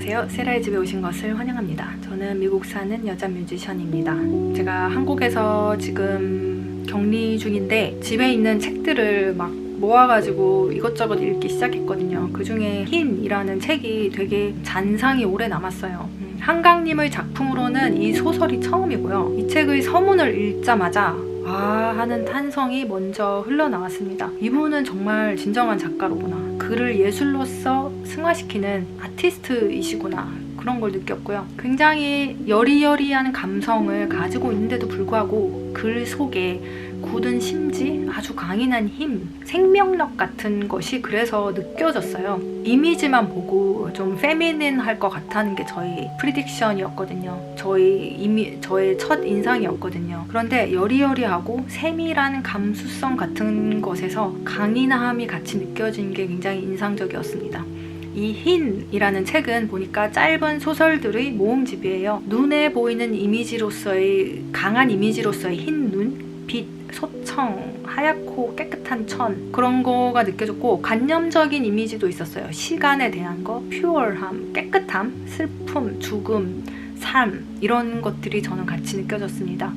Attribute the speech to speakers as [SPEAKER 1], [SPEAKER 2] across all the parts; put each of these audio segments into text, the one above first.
[SPEAKER 1] 안녕하세요. 세라의 집에 오신 것을 환영합니다. 저는 미국 사는 여자 뮤지션입니다. 제가 한국에서 지금 격리 중인데 집에 있는 책들을 막 모아가지고 이것저것 읽기 시작했거든요. 그 중에 힘이라는 책이 되게 잔상이 오래 남았어요. 한강님의 작품으로는 이 소설이 처음이고요. 이 책의 서문을 읽자마자 하는 탄성이 먼저 흘러나왔습니다. 이분은 정말 진정한 작가로구나. 글을 예술로서 승화시키는 아티스트이시구나. 그런 걸 느꼈고요. 굉장히 여리여리한 감성을 가지고 있는데도 불구하고 글 속에 굳은 심지, 아주 강인한 힘, 생명력 같은 것이 그래서 느껴졌어요. 이미지만 보고 좀 페미닌할 것 같다는 게 저희 프리딕션이었거든요. 저의 첫 인상이었거든요. 그런데 여리여리하고 세밀한 감수성 같은 것에서 강인함이 같이 느껴진 게 굉장히 인상적이었습니다. 이 흰이라는 책은 보니까 짧은 소설들의 모음집이에요. 눈에 보이는 이미지로서의 강한 이미지로서의 흰 눈, 빛, 소청, 하얗고 깨끗한 천, 그런 거가 느껴졌고 관념적인 이미지도 있었어요. 시간에 대한 거, 퓨어함, 깨끗함, 슬픔, 죽음, 삶, 이런 것들이 저는 같이 느껴졌습니다.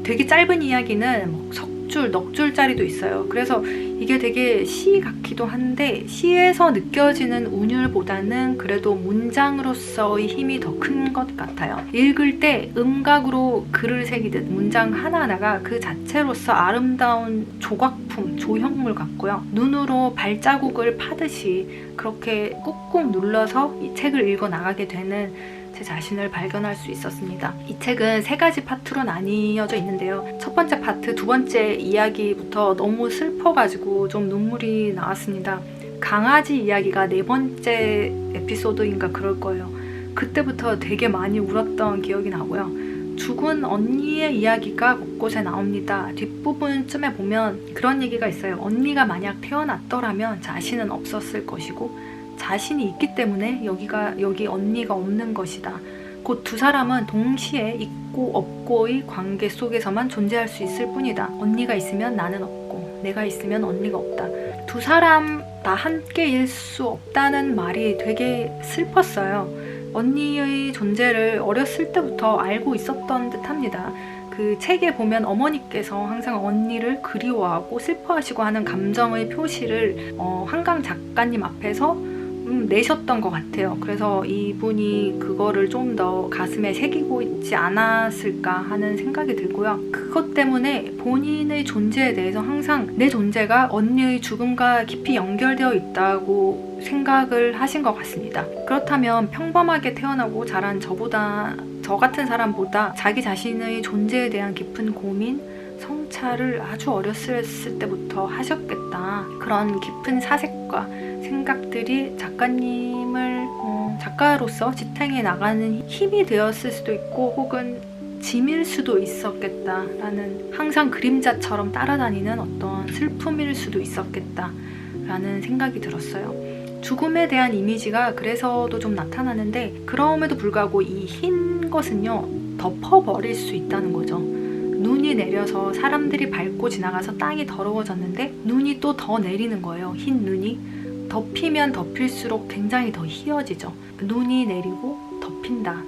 [SPEAKER 1] 되게 짧은 이야기는 석줄, 넉줄짜리도 있어요. 그래서 이게 되게 시 같기도 한데 시에서 느껴지는 운율보다는 그래도 문장으로서의 힘이 더 큰 것 같아요. 읽을 때 음각으로 글을 새기듯 문장 하나하나가 그 자체로서 아름다운 조각품, 조형물 같고요. 눈으로 발자국을 파듯이 그렇게 꾹꾹 눌러서 이 책을 읽어 나가게 되는 제 자신을 발견할 수 있었습니다. 이 책은 3가지 파트로 나뉘어져 있는데요. 첫 번째 파트, 두 번째 이야기부터 너무 슬퍼가지고 좀 눈물이 나왔습니다. 강아지 이야기가 4번째 에피소드인가 그럴 거예요. 그때부터 되게 많이 울었던 기억이 나고요. 죽은 언니의 이야기가 곳곳에 나옵니다. 뒷부분쯤에 보면 그런 얘기가 있어요. 언니가 만약 태어났더라면 자신은 없었을 것이고 자신이 있기 때문에 여기 언니가 없는 것이다. 곧 두 사람은 동시에 있고 없고의 관계 속에서만 존재할 수 있을 뿐이다. 언니가 있으면 나는 없고 내가 있으면 언니가 없다. 두 사람 다 함께일 수 없다는 말이 되게 슬펐어요. 언니의 존재를 어렸을 때부터 알고 있었던 듯합니다. 그 책에 보면 어머니께서 항상 언니를 그리워하고 슬퍼하시고 하는 감정의 표시를 한강 작가님 앞에서 내셨던 것 같아요. 그래서 이분이 그거를 좀 더 가슴에 새기고 있지 않았을까 하는 생각이 들고요. 그것 때문에 본인의 존재에 대해서 항상 내 존재가 언니의 죽음과 깊이 연결되어 있다고 생각을 하신 것 같습니다. 그렇다면 평범하게 태어나고 자란 저 같은 사람보다 자기 자신의 존재에 대한 깊은 고민, 성찰을 아주 어렸을 때부터 하셨겠다. 그런 깊은 사색과 생각들이 작가님을 작가로서 지탱해 나가는 힘이 되었을 수도 있고 혹은 짐일 수도 있었겠다라는, 항상 그림자처럼 따라다니는 어떤 슬픔일 수도 있었겠다라는 생각이 들었어요. 죽음에 대한 이미지가 그래서도 좀 나타나는데 그럼에도 불구하고 이 흰 것은요 덮어버릴 수 있다는 거죠. 눈이 내려서 사람들이 밟고 지나가서 땅이 더러워졌는데 눈이 또 더 내리는 거예요. 흰 눈이 덮이면 덮일수록 굉장히 더 희어지죠. 눈이 내리고 덮인다.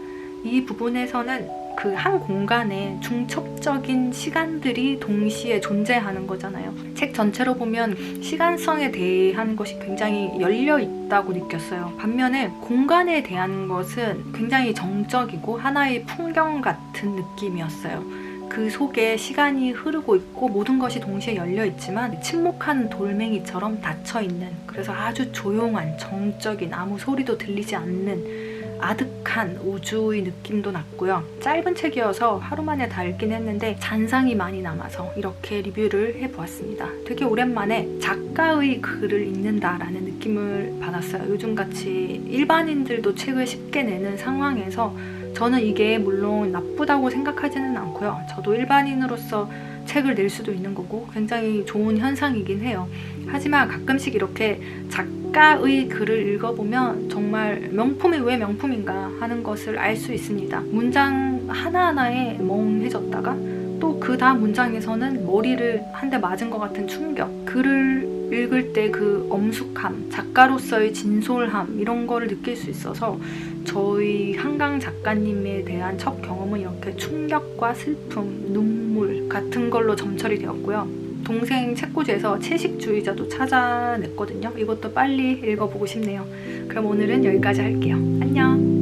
[SPEAKER 1] 이 부분에서는 그 한 공간에 중첩적인 시간들이 동시에 존재하는 거잖아요. 책 전체로 보면 시간성에 대한 것이 굉장히 열려 있다고 느꼈어요. 반면에 공간에 대한 것은 굉장히 정적이고 하나의 풍경 같은 느낌이었어요. 그 속에 시간이 흐르고 있고 모든 것이 동시에 열려 있지만 침묵한 돌멩이처럼 닫혀있는, 그래서 아주 조용한 정적인 아무 소리도 들리지 않는 아득한 우주의 느낌도 났고요. 짧은 책이어서 하루 만에 다 읽긴 했는데 잔상이 많이 남아서 이렇게 리뷰를 해보았습니다. 되게 오랜만에 작가의 글을 읽는다라는 느낌을 받았어요. 요즘같이 일반인들도 책을 쉽게 내는 상황에서 저는 이게 물론 나쁘다고 생각하지는 않고요. 저도 일반인으로서 책을 낼 수도 있는 거고 굉장히 좋은 현상이긴 해요. 하지만 가끔씩 이렇게 작가의 글을 읽어보면 정말 명품이 왜 명품인가 하는 것을 알 수 있습니다. 문장 하나하나에 멍해졌다가 또 그 다음 문장에서는 머리를 한 대 맞은 것 같은 충격, 글을 읽을 때 그 엄숙함, 작가로서의 진솔함 이런 거를 느낄 수 있어서 저희 한강 작가님에 대한 첫 경험은 이렇게 충격과 슬픔, 눈물 같은 걸로 점철이 되었고요. 동생 책꽂이에서 채식주의자도 찾아냈거든요. 이것도 빨리 읽어보고 싶네요. 그럼 오늘은 여기까지 할게요. 안녕!